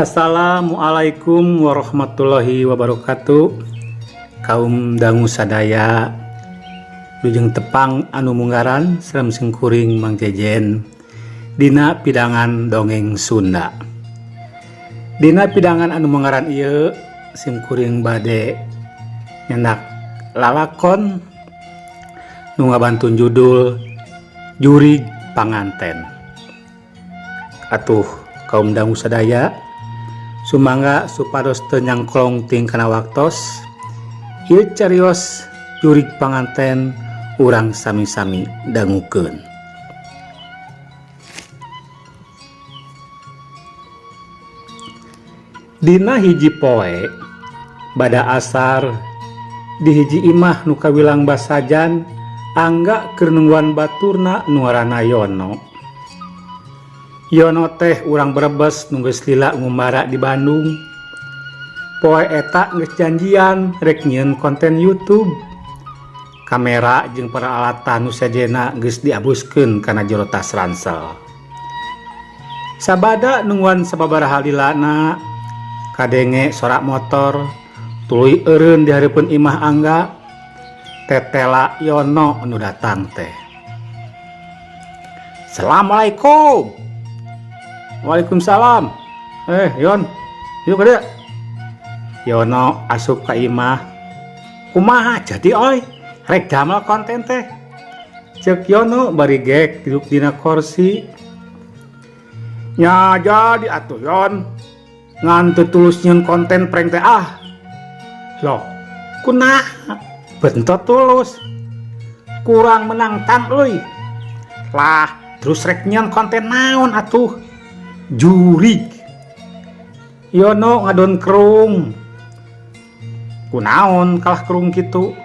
Assalamualaikum warahmatullahi wabarakatuh. Kaum dangu sadaya lujeng tepang anu munggaran serem singkuring Mang Jejen dina pidangan dongeng Sunda. Dina pidangan anu munggaran ieu simkuring bade nyendak lalakon nu ngabantun judul Jurig Panganten. Atuh kaum dangu sadaya sumangga supados teu nyangklong ting kana waktos ieu carios Jurig Panganten urang sami-sami dangukeun. Dina hiji poe bada asar di hiji imah nu kawilang basajan angga keur nungguan baturna nu ngaranna Yono. Yono teh urang Brebes nu geus lila ngumbara di Bandung. Poe eta geus janjian rek nyieun konten YouTube. Kamera jeung peralatan nu sajena geus diabuskeun kana jero tas ransel. Sabada nungguan sababaraha lilana kadenge sorak motor tuluy eureun di hareupeun imah angga tetela Yono nu datang teh. Assalamualaikum. Waalaikumsalam. Yon, yuk kada. Yono asup ka imah. Kumaha jadi oi? Rek damel konten teh. Ceuk Yono bari gek duduk dina kursi. Nya jadi atuh Yon. Ngan teu tulus nyieun konten prank teh ah. Loh, kunaha? Bentot tulus. Kurang menantang euy. Lah, terus rek nyieun konten naon atuh? Jurig. Yono ngadon kerung. Kunaon kalah kerung kitu?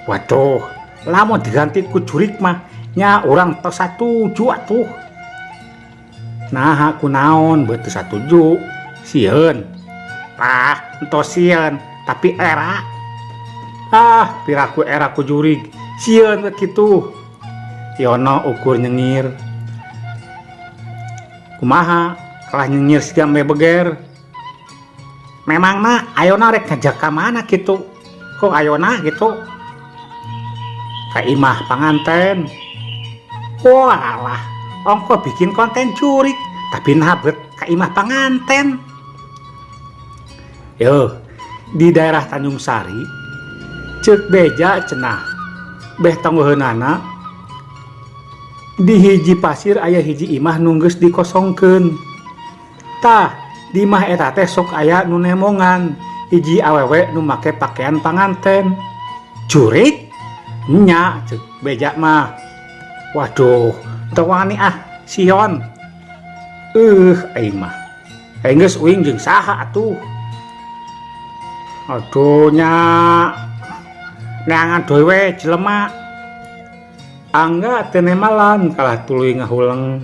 Waduh, lamun diganti ku jurig mah nya urang tos satuju atuh. Nah, kunaon beuh teu satuju? Sieun. Tah, entos sieun, tapi era. Ah, piraku era ku jurig. Sieun we kitu. Yono ukur nyengir. Kumaha kalah nyengir siga me beger. Memangna ayona rek ngajak ka mana kitu? Kok ayona gitu? Ka imah panganten. Walah, ongko bikin konten jurig tapi nabet ka imah panganten. Yo, di daerah Tanjung Sari ceuk beja cenah. Beh tangguheunana di hiji pasir aya hiji imah nu geus dikosongkeun. Tah, di imah eta teh sok aya nu nemongan hiji awewe nu make pakaian panganten. Jurig? Nya, ceuk beja mah. Waduh, teu wani ah, sion. Aing mah. Aing geus uing jeung saha atuh? Aduh nya. Neangan doy we jelema. Angga teu nemalan kalah tuluy ngahuleng.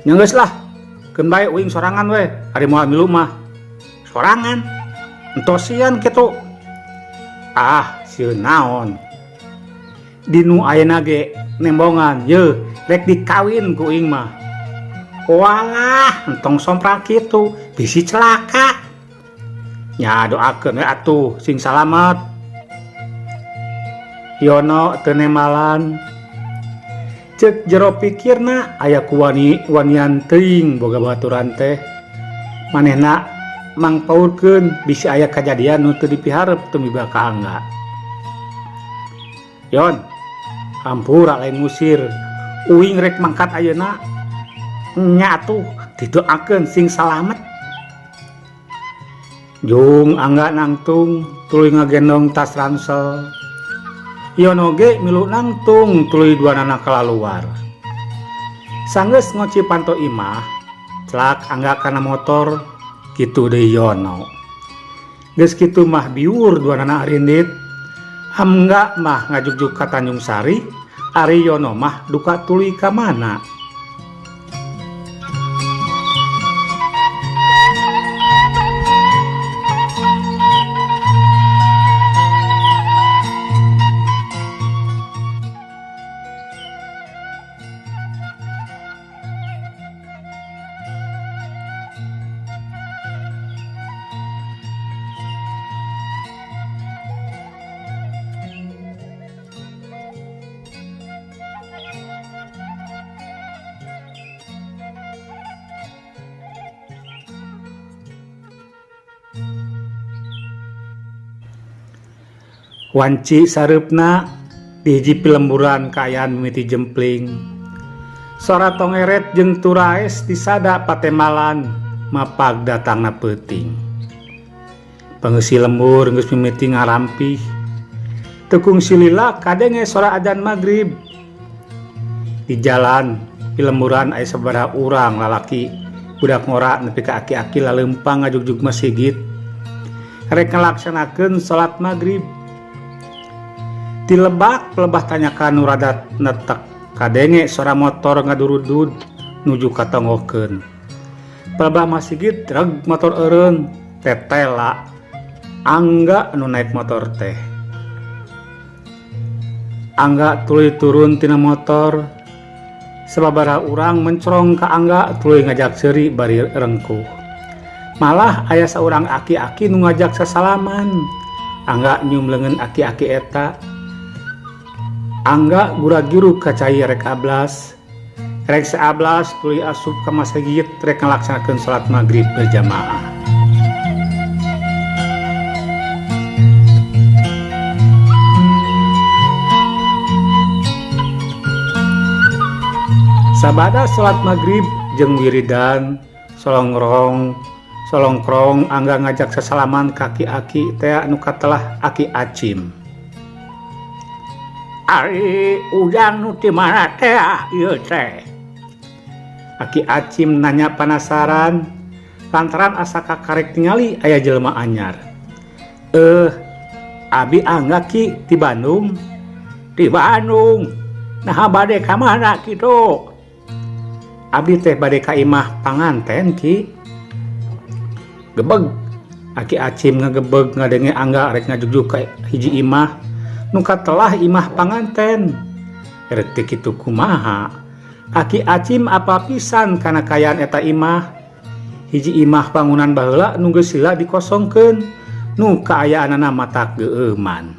Nya geus lah. Keun bae uing sorangan we, ari moal milu mah. Sorangan. Entos sieun kitu. Ah, sieun naon? Dinu ayeuna ge nembongan, ye rek dikawin ku uing mah. Walah, entong somprang kitu, bisi celaka. Nya doakeun we atuh sing salamet. Yono teu nemalan. Ceuk jero pikirna aya ku wanian teuing boga baturan teh. Manehna mangpaurkeun bisi aya kajadian nu teu dipiharep tumiba ka angga. Yon, hampura lain ngusir. Uing rek mangkat ayeuna. Nya atuh didoakeun sing salamet. Jung angga nangtung tuluy ngagendong tas ransel. Yono ge milu nangtung tuluy duanana kalaluar. Sanggeus ngoci panto imah, celak angga kana motor, kitu deui Yono. Geus kitu mah biur duanana arindit, angga mah ngajugjuk ka Tanjung Sari, ari Yono mah duka tuluy ka mana. Wanci sareupna di hiji pilemburan kaayaan mimiti jempling. Sora tongeret jeung turaes disada patemalan mapag datangna peuting. Pangeusi lembur geus mimiti ngarampih. Tekung silila kadenge sora adzan magrib. Di jalan pilemburan aya sabaraha urang lalaki budak ngora nepi ka aki-aki laleumpang ngajugjug masjid rek ngalaksanakeun salat magrib. Di Lebak pelebah tanyakan nu rada netek kadenge suara motor ngadurudud nuju ka tonggokeun. Pelebah masjid reg motor eureun tetela angga nu naik motor teh. Angga tuluy turun tina motor. Sababaraha urang mencorong ka angga tuluy ngajak seuri bari rengkuh. Malah aya saurang aki-aki nu ngajak sasalaman. Angga nyium leungeun aki-aki eta. Angga gura-giru ka cai rek ablas. Rek saablas tuluy asup ka masjid rek ngalaksanakeun salat magrib berjamaah. Sabada salat magrib jeung wiridan solongkrong angga ngajak sasalaman kaki aki teh anu katelah aki Acim. Ari ujang nu ti mana teh ieu teh? Aki Acim nanya penasaran lantaran asa kakarek tingali aya jelema anyar. Abi angga ki ti Bandung. Di Bandung. Nah bade ka mana kitu? Abdi teh bade ka imah panganten ki. Gebeg aki Acim ngagebeg ngadenge angga rek ngajugjug ka hiji imah nu katelah imah panganten. Rek teh kitu kumaha aki Acim apa pisan kana kayaan eta imah. Hiji imah bangunan baheula nu geus sila dikosongkeun nu kaayaanana matak geueuman.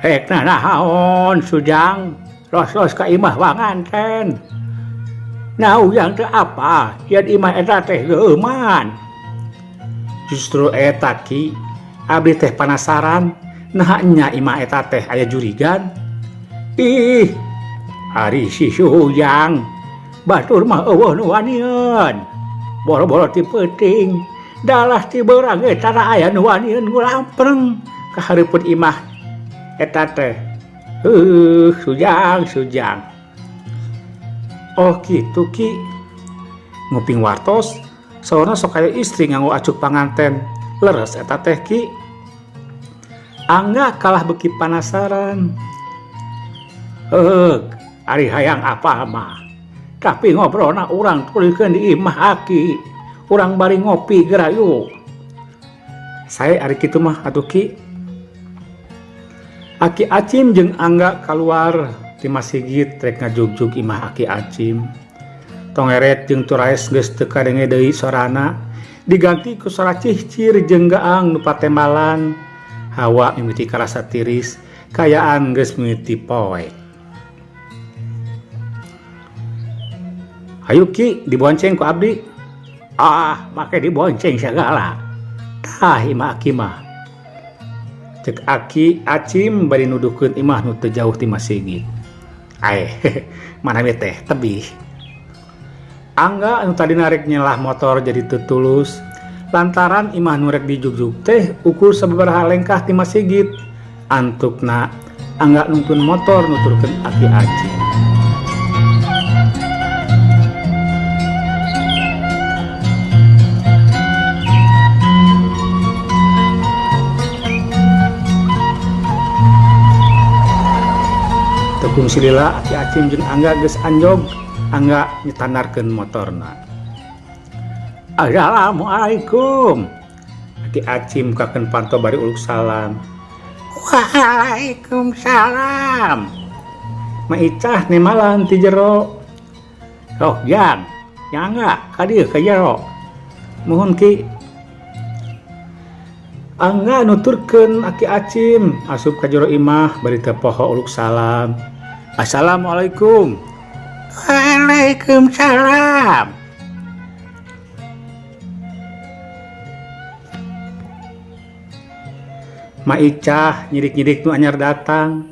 Rek naon Sujang? Los ka imah panganten. Nah ujang teh apa? Yen imah eta teh geuman. Justru eta ki abdi teh penasaran nah nya imah eta teh aya jurigan. Ih, ari si Ujang. Batur mah eueuh nu wanieun. Boro-boro ti peuting. Dalah ti beurang eta aya nu wanieun ngulampreng ka hareupeun imah eta teh. Sujang. Oh gitu ki. Nguping wartos saurna sok aya istri nganggo acuk panganten. Leres eta teh ki. Angga kalah beki penasaran. Ari hayang apa mah. Tapi ngobrolna urang tulikeun di imah aki. Urang bari ngopi gerayu. Saya ari kitu mah atuh ki. Aki Acim jeung Angga keluar ti masjid rek ngajugjug imah aki Acim. Tongeret jeung turaes geus teu kadenge deui sorana, diganti ku sora cihcir jeung gaang nu patemalan. Hawa mimiti karasa tiris, kayaan geus mimiti poek. Hayu ki dibonceng ku abdi. Make dibonceng segala. Tah imah aki mah. Cek aki Acim bari nuduhkeun imah nu teu jauh ti masjid. Mana teh tebih. Angga anu tadi narek nyelah motor jadi teu tulus lantaran imah nu rek dijugjug teh ukur sababaraha lengkah ti masjid. Antukna Angga nuntun motor nuturkeun aki Acim. Tekung silila aki Acim jeung Angga geus anjog. Angga nyetandarkeun motorna. Assalamualaikum. Aki Acim kakeun panto bari uluk salam. Waalaikumsalam. Maicah nemalan ti jero. Oh jang Angga ka dieu ka jero. Muhun ki. Angga nuturkeun aki Acim asup ka jero imah bari teu poho uluk salam. Assalamualaikum. Waalaikumsalam. Ma Icah nyidik-nyidik nu anyar datang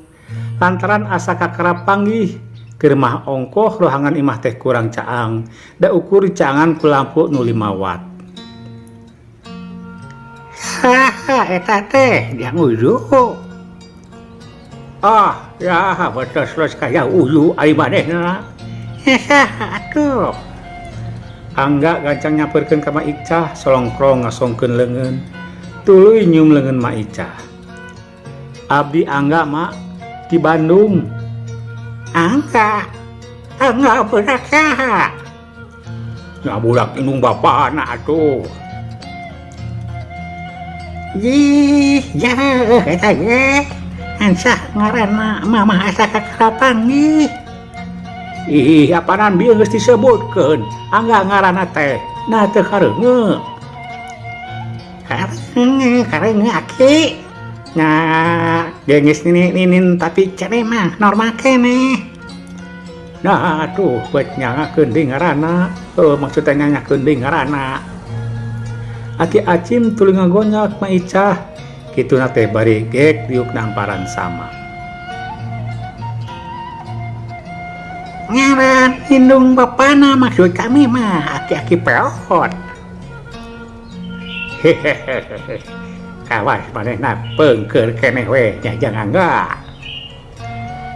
lantaran asa kakerap panggih keur mah ongkoh rohangan imah teh kurang caang da ukur caangan ku lampu nu 5 watt. Haha eta teh dia uyu. Ya betos kaya uyu ari manehna. Atuh. Angga gancang nyamperkeun ka Ma Icah solongkrong ngasongkeun leungeun. Tuluy nyium leungeun Ma Icah. Abdi Angga mak di Bandung. Angga budak saha? Ya budak indung bapana atuh. Ya eta ge. Ansah ngaranna Mamah asa kapanggih. Apaan bieu geus disebutkeun? Angga ngaranna teh. Nah teu kareunge. Kareunge aki. Nah, geus ninin tapi cenah mah normal keneh. Nah, atuh buat nyangakeun deui ngaranna. Maksudna nyanyakeun deui ngaranna. Aki Acim tuluy ngagonyak Ma Icah. Kituna teh bari gek diuk namparan sama. Ngaran indung bapana maksud kami mah aki-aki peot. Hehehe. Kawas manehna peungkeur keneh we nyajang Angga.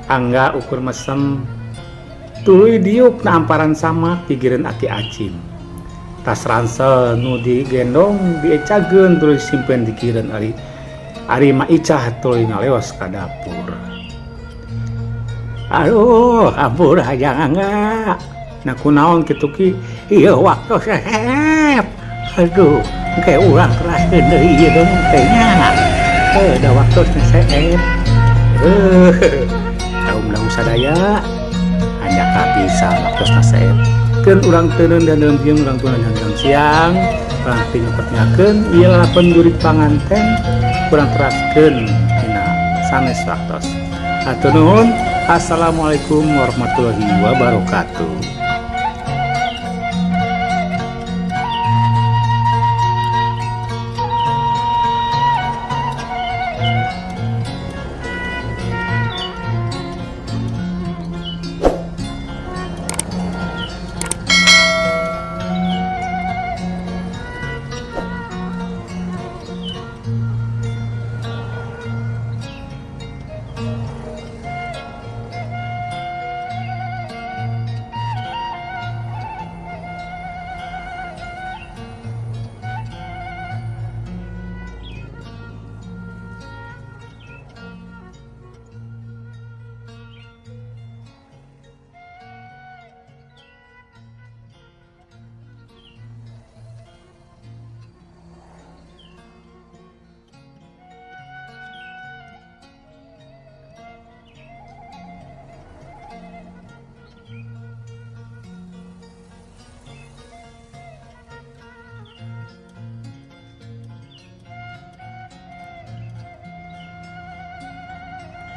Angga ukur mesem tuluy diuk namparan sama pigireun aki Acim. Tas ransel nu digendong diecageun tuluy simpen dikireun ari Ma Icah tuluy ngaleos ka dapur. Aduh, ampun hayang Angga. Nah kunaon kitu ki? Ieu waktu sahep. Aduh, kayak urang keraskeun deui ieu dong teh nya. Da waktu sahep. Kaum sadaya hanya kabisa waktu sahep. Keun urang teuneun dan deumpieun urang tuna jangan siang. Urang tingepetnyakeun ieu lalapan durik panganten urang teraskeun dina sanes waktos. Hatur nuhun. Assalamualaikum warahmatullahi wabarakatuh.